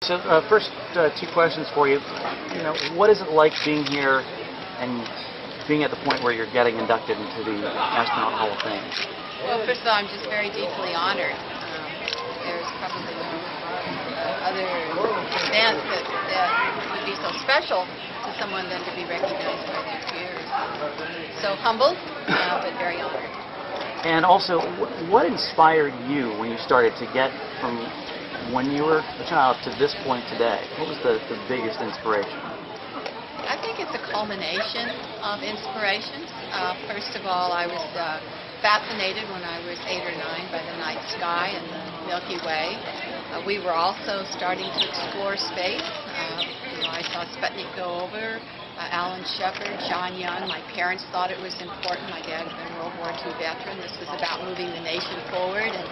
So first, two questions for you. What is it like being here and being at the point where you're getting inducted into the Astronaut Hall of Fame? Well, first of all, I'm just very deeply honored. There's probably no other event that would be so special to someone than to be recognized by their peers. So humbled, but very honored. And also, what inspired you when you started to get from when you were a child to this point today? What was the biggest inspiration? I think it's a culmination of inspirations. First of all, I was fascinated when I was 8 or 9 by the night sky and the Milky Way. We were also starting to explore space. I saw Sputnik go over, Alan Shepard, John Young. My parents thought it was important. My dad had been a World War II veteran. This was about moving the nation forward and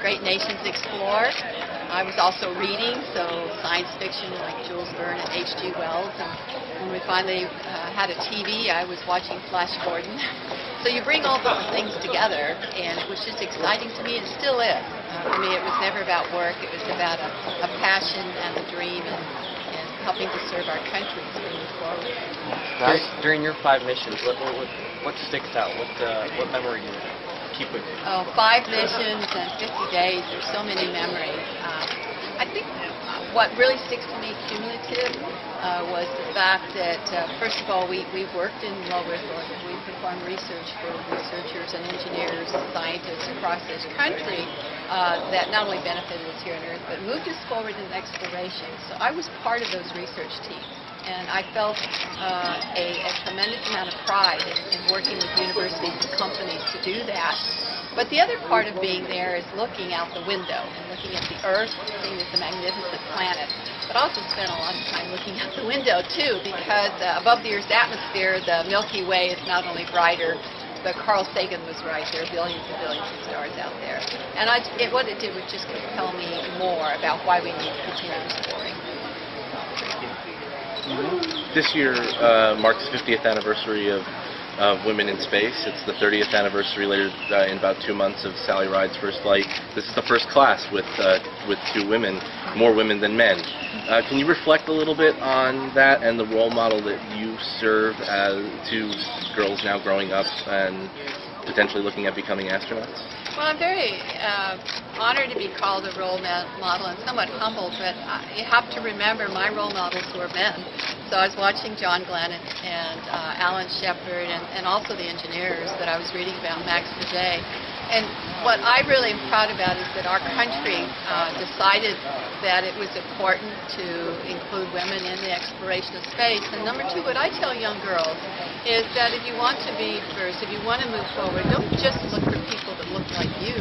great nations explore. I was also reading, so science fiction like Jules Verne and H.G. Wells. And when we finally had a TV, I was watching Flash Gordon. So you bring all those things together, and it was just exciting to me, and still is. For me, it was never about work. It was about a passion and a dream and helping to serve our country to move forward. During your 5 missions, what sticks out? What memory do you keep with you? Oh, 5 missions and 50 days. There's so many memories. I think what really sticks to me cumulative was the fact that, first of all, we worked in low Earth orbit. We performed research for researchers and engineers and scientists across this country that not only benefited us here on Earth, but moved us forward in exploration. So I was part of those research teams. And I felt a tremendous amount of pride in working with universities and companies to do that. But the other part of being there is looking out the window and looking at the Earth, seeing it's a magnificent planet. But I also spent a lot of time looking out the window, too, because above the Earth's atmosphere, the Milky Way is not only brighter, but Carl Sagan was right. There are billions and billions of stars out there. And what it did was just compel me more about why we need to continue exploring. This year marks the 50th anniversary of Women in Space. It's the 30th anniversary later in about 2 months of Sally Ride's first flight. This is the first class with 2 women, more women than men. Can you reflect a little bit on that and the role model that you serve to girls now growing up and potentially looking at becoming astronauts? Well, I'm very honored to be called a role model and somewhat humbled, but you have to remember my role models were men. So I was watching John Glenn and Alan Shepard and also the engineers that I was reading about, Max Bidet. And what I really am proud about is that our country decided that it was important to include women in the exploration of space. And number 2, what I tell young girls is that if you want to be first, if you want to move forward, don't just look for people that look like you.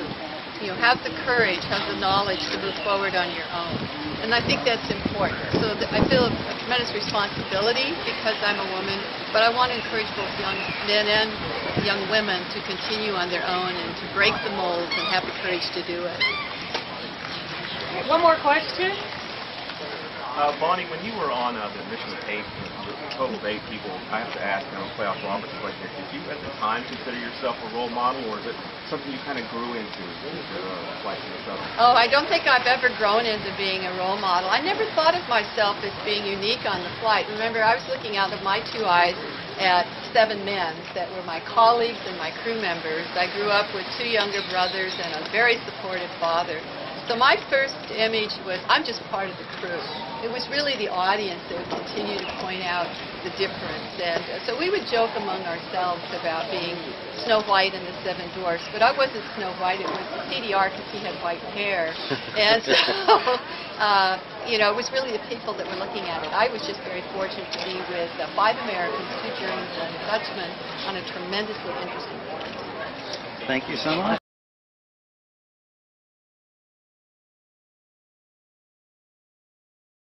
Have the courage, have the knowledge to move forward on your own. And I think that's important. So I feel a tremendous responsibility because I'm a woman, but I want to encourage both young men and young women to continue on their own and to break the molds and have the courage to do it. One more question. Bonnie, when you were on the mission of 8, the total of 8 people, I have to ask, and I'll play off Robert's question, did you at the time consider yourself a role model, or is it something you kind of grew into flight yourself? Oh, I don't think I've ever grown into being a role model. I never thought of myself as being unique on the flight. Remember, I was looking out of my 2 eyes at 7 men that were my colleagues and my crew members. I grew up with 2 younger brothers and a very supportive father. So my first image was, I'm just part of the crew. It was really the audience that would continue to point out the difference. And so we would joke among ourselves about being Snow White and the 7 Dwarfs. But I wasn't Snow White, it was CDR because he had white hair. And so, it was really the people that were looking at it. I was just very fortunate to be with 5 Americans, 2 Germans, and a Dutchman on a tremendously interesting flight. Thank you so much.